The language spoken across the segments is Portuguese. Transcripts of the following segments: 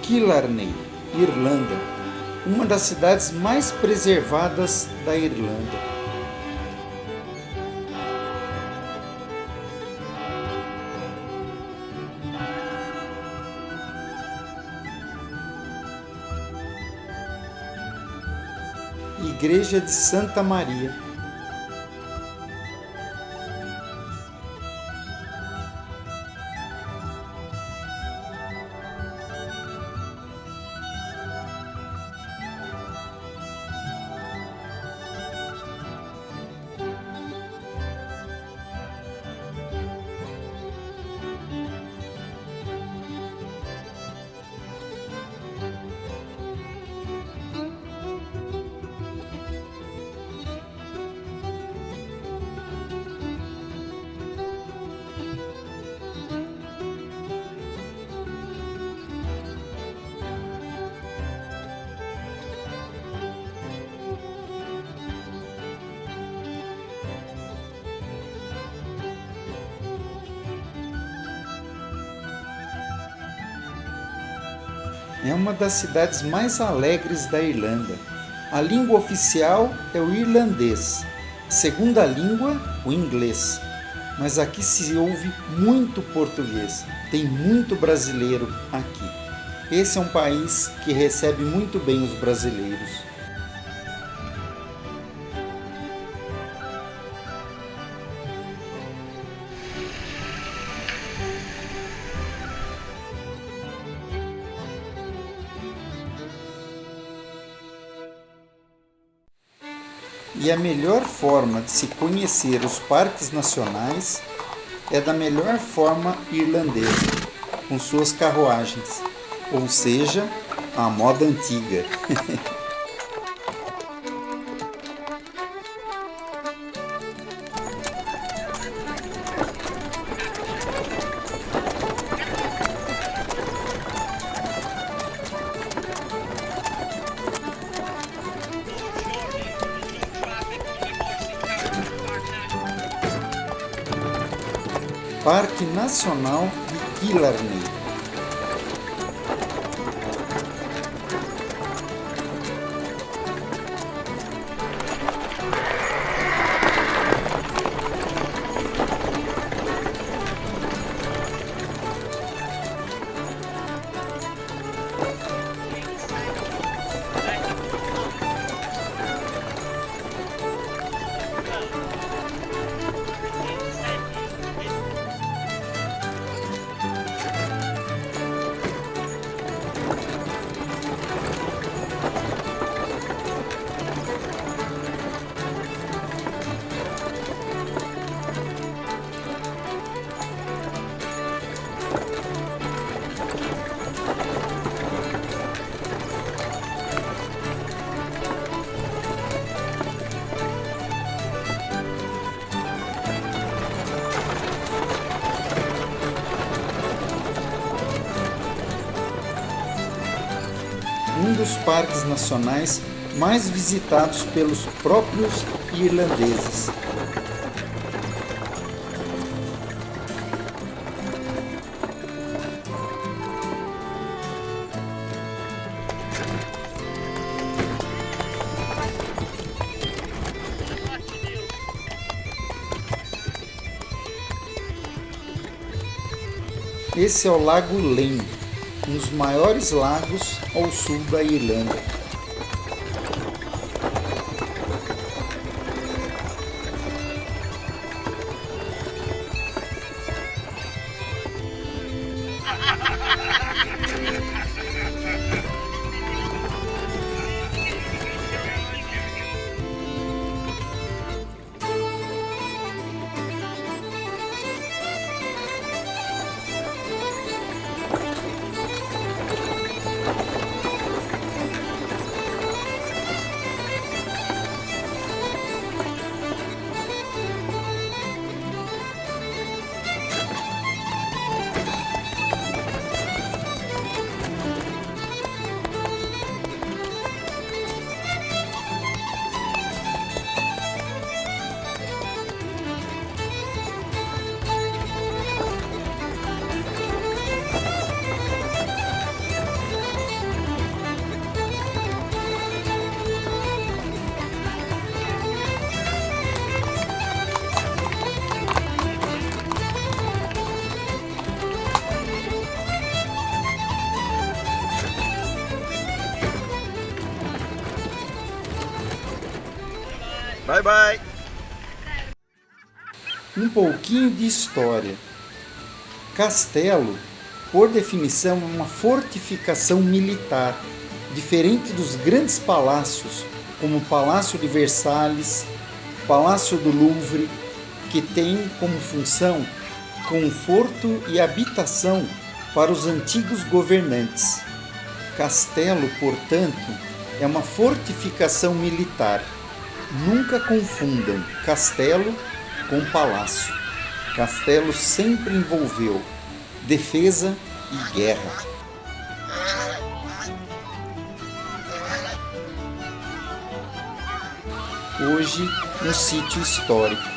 Killarney, Irlanda, uma das cidades mais preservadas da Irlanda. Igreja de Santa Maria. É uma das cidades mais alegres da Irlanda. A língua oficial é o irlandês, segunda língua, o inglês. Mas aqui se ouve muito português, tem muito brasileiro aqui. Esse é um país que recebe muito bem os brasileiros. E a melhor forma de se conhecer os parques nacionais é da melhor forma irlandesa, com suas carruagens, ou seja, a moda antiga. Parque Nacional de Killarney. Um dos parques nacionais mais visitados pelos próprios irlandeses. Esse é o Lago Lein, um dos maiores lagos ao sul da Irlanda. Bye, bye. Um pouquinho de história. Castelo, por definição, é uma fortificação militar, diferente dos grandes palácios, como o Palácio de Versalhes, Palácio do Louvre, que tem como função conforto e habitação para os antigos governantes. Castelo, portanto, é uma fortificação militar. Nunca confundam castelo com palácio. Castelo sempre envolveu defesa e guerra. Hoje, no sítio histórico.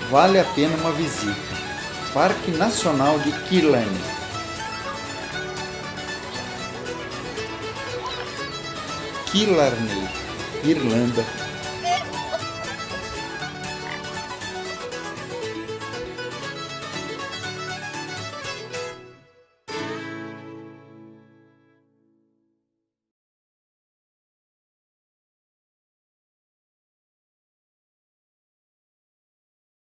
vale a pena uma visita. Parque Nacional de Killarney. Killarney, Irlanda,